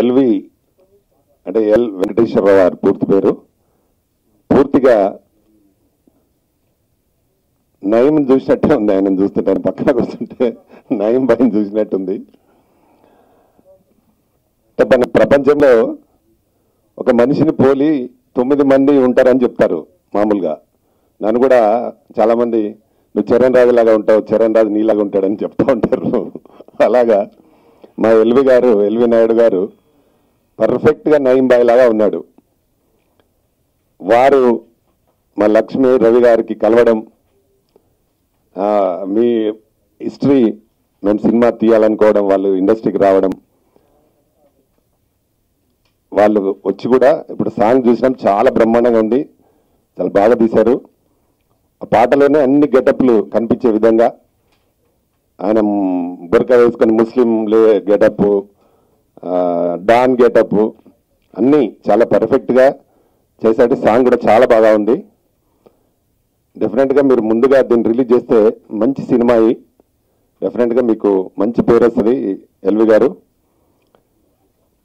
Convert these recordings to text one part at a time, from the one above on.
LV అంటే L Venkateswararao గారు పూర్తి పేరు. పూర్తిగా నయం చూసినట్టే ఉంది. ఆయన చూస్తుంటే ఆయన పక్కన కూర్చుంటే నయం భయం చూసినట్టుంది. మన ప్రపంచంలో ఒక మనిషిని పోలి 9 మంది ఉంటారని చెప్తారు మామూలుగా. నన్ను కూడా చాలామంది నువ్వు చరణ్ రాజు లాగా ఉంటావు, చరణ్ రాజు నీలాగా ఉంటాడని చెప్తా ఉంటారు. అలాగా మా ఎల్వి నాయుడు గారు పర్ఫెక్ట్గా నయం బాయ్ లాగా ఉన్నాడు. వారు మా లక్ష్మి రవి గారికి కలవడం, మీ హిస్టరీ మేము సినిమా తీయాలనుకోవడం, వాళ్ళు ఇండస్ట్రీకి రావడం, వాళ్ళు వచ్చి కూడా ఇప్పుడు సాంగ్ చూసినాం, చాలా బ్రహ్మాండంగా ఉంది, చాలా బాగా తీశారు. ఆ పాటలోనే అన్ని గెటప్లు కనిపించే విధంగా ఆయన బుర్కా వేసుకొని ముస్లిం గెటప్, డాన్ గెటప్ అన్నీ చాలా పర్ఫెక్ట్గా చేశాడు. సాంగ్ కూడా చాలా బాగా ఉంది. డెఫినెట్గా మీరు ముందుగా దీన్ని రిలీజ్ చేస్తే మంచి సినిమా అయ్యి డెఫినెట్గా మీకు మంచి పేరు వస్తుంది ఎల్వి గారు.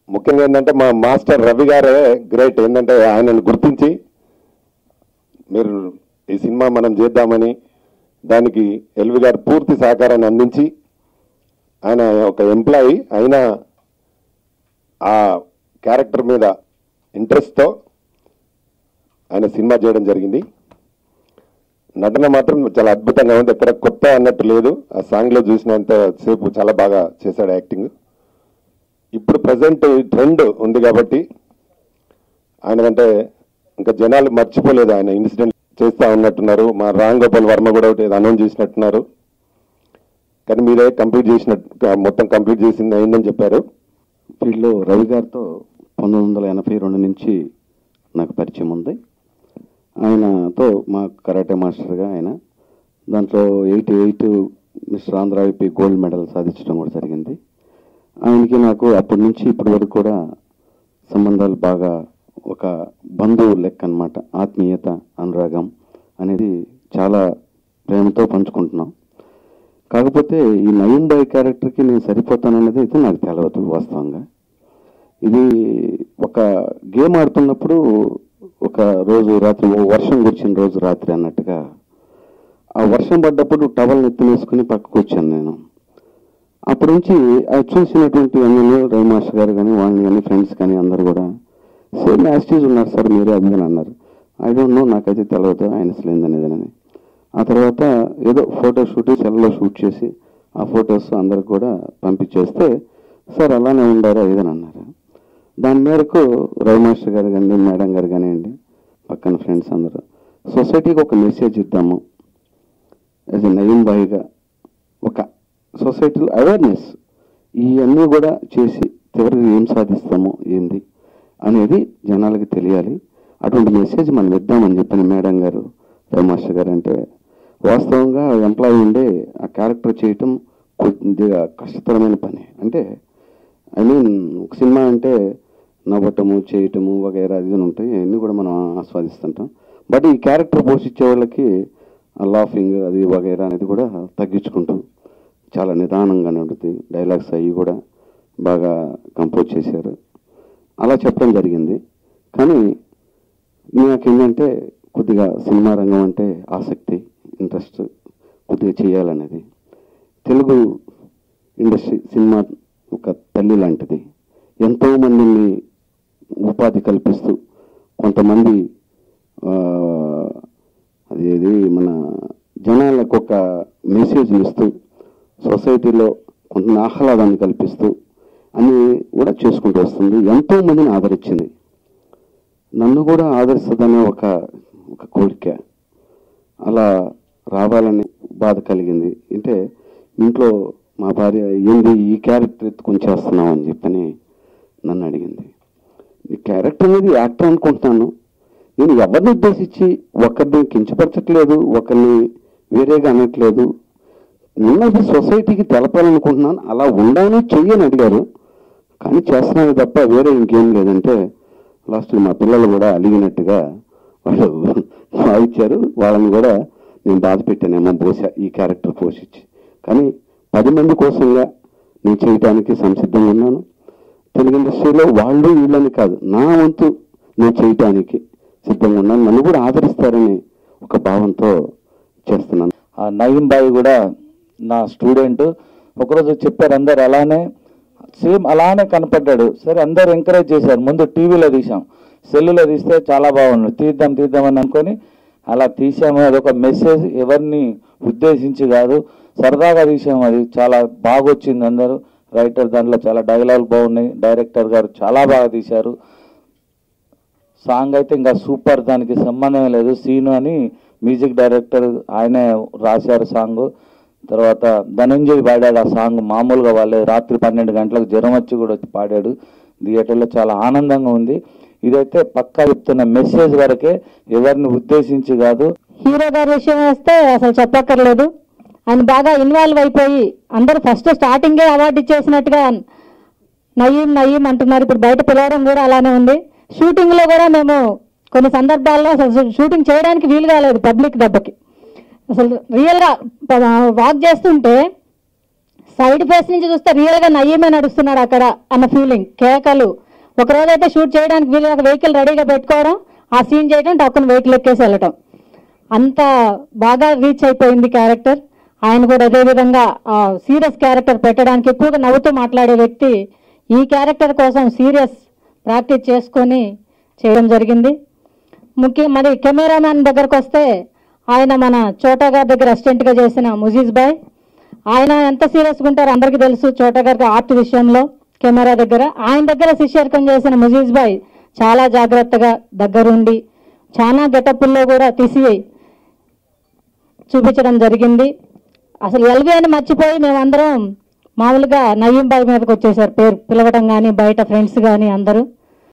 ముఖ్యంగా ఏంటంటే మా మాస్టర్ రవి గారే గ్రేట్. ఏంటంటే ఆయనను గుర్తించి మీరు ఈ సినిమా మనం చేద్దామని దానికి ఎల్వి గారు పూర్తి సహకారాన్ని అందించి ఆయన ఒక ఎంప్లాయీ అయినా ఆ క్యారెక్టర్ మీద ఇంట్రెస్ట్తో ఆయన సినిమా చేయడం జరిగింది. నటన మాత్రం చాలా అద్భుతంగా ఉంది, ఎక్కడ కొత్త అన్నట్టు లేదు. ఆ సాంగ్లో చూసినంత సేపు చాలా బాగా చేశాడు యాక్టింగ్. ఇప్పుడు ప్రజెంట్ ట్రెండ్ ఉంది కాబట్టి ఆయనకంటే ఇంకా జనాలు మర్చిపోలేదు. ఆయన ఇన్సిడెంట్ చేస్తూ ఉన్నట్టున్నారు. మా రామ్ గోపాల్ వర్మ కూడా అనౌన్స్ చేసినట్టున్నారు. కానీ మీరే కంప్లీట్ చేసినట్టు మొత్తం కంప్లీట్ చేసింది అయిందని చెప్పారు. ఫీల్డ్లో రవి గారితో 1982 నుంచి నాకు పరిచయం ఉంది. ఆయనతో మా కరాటే మాస్టర్గా ఆయన దాంట్లో 88 mister Andhra IP gold medal సాధించడం కూడా జరిగింది. ఆయనకి నాకు అప్పటి నుంచి ఇప్పటి వరకు కూడా సంబంధాలు బాగా ఒక బంధువు లెక్క అనమాట. ఆత్మీయత, అనురాగం అనేది చాలా ప్రేమతో పంచుకుంటున్నాం. కాకపోతే ఈ నయం బాయ్ క్యారెక్టర్కి నేను సరిపోతానన్నది అయితే నాకు తెలియదు వాస్తవంగా. ఇది ఒక గేమ్ ఆడుతున్నప్పుడు ఒక రోజు రాత్రి వర్షం కురిచిన రోజు రాత్రి అన్నట్టుగా ఆ వర్షం పడ్డప్పుడు టవల్ ఎత్తునేసుకుని పక్కకు వచ్చాను నేను. అప్పటి నుంచి అది చూసినటువంటి ఎమ్మెల్యే రవి మాస్టర్ గారు కానీ వాళ్ళని కానీ ఫ్రెండ్స్ కానీ అందరు కూడా సేమ్ యాస్టీజ్ ఉన్నారు సార్ మీరు అది అని అన్నారు. ఐ డోంట్ నో, నాకైతే తెలియదు ఆయన అసలు ఏందనేదని. ఆ తర్వాత ఏదో ఫోటో షూట్ సెల్లో షూట్ చేసి ఆ ఫొటోస్ అందరికి కూడా పంపించేస్తే సార్ అలానే ఉండారా ఇదని అన్నారు. దాని మేరకు రవి మాస్టర్ గారు కానీ మేడం గారు కానివ్వండి, పక్కన ఫ్రెండ్స్ అందరూ సొసైటీకి ఒక మెసేజ్ ఇద్దాము యాజ్ ఎ నయం బాయ్గా, ఒక సొసైటీలో అవేర్నెస్ ఇవన్నీ కూడా చేసి చివరికి ఏం సాధిస్తామో ఏంది అనేది జనాలకి తెలియాలి, అటువంటి మెసేజ్ మనం ఇద్దామని చెప్పిన మేడం గారు రవి మాస్టర్ గారు. అంటే వాస్తవంగా ఎంప్లాయీ ఉండే ఆ క్యారెక్టర్ చేయటం కొద్దిగా కష్టతరమైన పని. అంటే ఐ మీన్ ఒక సినిమా అంటే నవ్వటము చేయటము వగైరా అది ఉంటాయి, అవన్నీ కూడా మనం ఆస్వాదిస్తుంటాం. బట్ ఈ క్యారెక్టర్ పోషించే వాళ్ళకి లాఫింగ్ అది వగైరా అనేది కూడా తగ్గించుకుంటూ చాలా నిదానంగానే ఉంటుంది. డైలాగ్స్ అవి కూడా బాగా కంపోజ్ చేశారు. అలా చెప్పడం జరిగింది. కానీ నాకేంటంటే కొద్దిగా సినిమా రంగం అంటే ఆసక్తి, ఇంట్రెస్ట్, కొద్దిగా చేయాలనేది. తెలుగు ఇండస్ట్రీ సినిమా ఒక తల్లి లాంటిది. ఎంతోమందిని ఉపాధి కల్పిస్తూ కొంతమంది అది మన జనాలకు ఒక మెసేజ్ ఇస్తూ సొసైటీలో కొంత ఆహ్లాదాన్ని కల్పిస్తూ అని కూడా చేసుకుంటూ వస్తుంది. ఎంతోమందిని ఆదరించింది. నన్ను కూడా ఆదరిస్తుందనే ఒక కోరిక, అలా రావాలని బాధ కలిగింది. అంటే ఇంట్లో మా భార్య ఏంది ఈ క్యారెక్టర్ ఎత్తుకొని చేస్తున్నావు అని చెప్పని నన్ను అడిగింది. ఈ క్యారెక్టర్ అనేది యాక్టర్ అనుకుంటున్నాను, నేను ఎవరిని ఉద్దేశించి ఒకరిని కించపరచట్లేదు, ఒకరిని వేరేగా అనట్లేదు, నిన్నది సొసైటీకి తెలపాలనుకుంటున్నాను, అలా ఉండాలని చెయ్యని అడిగారు. కానీ చేస్తున్నాను తప్ప వేరే ఇంకేం లేదంటే లాస్ట్ మా పిల్లలు కూడా అలిగినట్టుగా వాళ్ళు భావించారు. వాళ్ళని కూడా నేను బాధ పెట్టానేమో బహుశా ఈ క్యారెక్టర్ పోషించి. కానీ 10 మంది కోసంగా నేను చేయడానికి సంసిద్ధంగా ఉన్నాను. తెలుగు ఇండస్ట్రీలో వాళ్ళు వీళ్ళని కాదు, నా వంతు నేను చేయటానికి సిద్ధంగా ఉన్నాను, నన్ను కూడా ఆదరిస్తారని ఒక భావంతో చేస్తున్నాను. నయీం బాయ్ కూడా నా స్టూడెంట్. ఒకరోజు చెప్పారు అందరు అలానే, సేమ్ అలానే కనపడ్డాడు. సరే అందరు ఎంకరేజ్ చేశారు. ముందు టీవీలో తీసాం, సెల్లులో తీస్తే చాలా బాగుంది, తీద్దామని అనుకొని అలా తీసాము. అదొక మెసేజ్, ఎవరిని ఉద్దేశించి కాదు, సరదాగా తీసాము. అది చాలా బాగా వచ్చింది. అందరూ రైటర్ దాంట్లో చాలా డైలాగులు బాగున్నాయి, డైరెక్టర్ గారు చాలా బాగా తీశారు. సాంగ్ అయితే ఇంకా సూపర్, దానికి సంబంధం లేదు. సీను అని మ్యూజిక్ డైరెక్టర్ ఆయనే రాశారు సాంగ్. తర్వాత ధనంజయ్ పాడాడు ఆ సాంగ్, మామూలుగా వాళ్ళే రాత్రి 12 గంటలకు జ్వరం వచ్చి కూడా పాడాడు. థియేటర్లో చాలా ఆనందంగా ఉంది. ఇదైతే పక్కా చెప్తున్న మెసేజ్ వరకే, ఎవరిని ఉద్దేశించి కాదు. హీరో గారి విషయం వస్తే అసలు చెప్పక్కర్లేదు. ఆయన బాగా ఇన్వాల్వ్ అయిపోయి అందరూ ఫస్ట్ స్టార్టింగే అవార్డు ఇచ్చేసినట్టుగా నయీం అంటున్నారు. ఇప్పుడు బయట పిలవడం కూడా అలానే ఉంది. షూటింగ్లో కూడా మేము కొన్ని సందర్భాల్లో అసలు షూటింగ్ చేయడానికి వీలు కాలేదు పబ్లిక్ దెబ్బకి. అసలు రియల్గా వాక్ చేస్తుంటే సైడ్ ఫేస్ నుంచి చూస్తే రియల్గా నయీమే నడుస్తున్నాడు అక్కడ అన్న ఫీలింగ్. కేకలు. ఒకరోజైతే షూట్ చేయడానికి వీలు వెహికల్ రెడీగా పెట్టుకోవడం, ఆ సీన్ చేయడం, టక్కున వెహికల్ ఎక్కేసి వెళ్ళటం, అంత బాగా రీచ్ అయిపోయింది క్యారెక్టర్. ఆయన కూడా అదేవిధంగా సీరియస్ క్యారెక్టర్ పెట్టడానికి ఎక్కువగా నవ్వుతూ మాట్లాడే వ్యక్తి. ఈ క్యారెక్టర్ కోసం సీరియస్ ప్రాక్టీస్ చేసుకొని చేయడం జరిగింది. మరి కెమెరామ్యాన్ దగ్గరకు వస్తే ఆయన మన చోటా గారి దగ్గర అసిస్టెంట్గా చేసిన ముజీజ్ బాయ్. ఆయన ఎంత సీరియస్గా ఉంటారో అందరికీ తెలుసు. చోటా గారికి ఆర్ట్ విషయంలో కెమెరా దగ్గర, ఆయన దగ్గర శిష్యర్కం చేసిన ముజీజ్ బాయ్ చాలా జాగ్రత్తగా దగ్గరుండి చాలా గెటప్పుల్లో కూడా తీసి చూపించడం జరిగింది. అసలు ఎల్వి అని మర్చిపోయి మేమందరం మామూలుగా నయీం బాయ్ మీదకి వచ్చేసారు పేరు పిలవడం కానీ, బయట ఫ్రెండ్స్ కానీ అందరూ.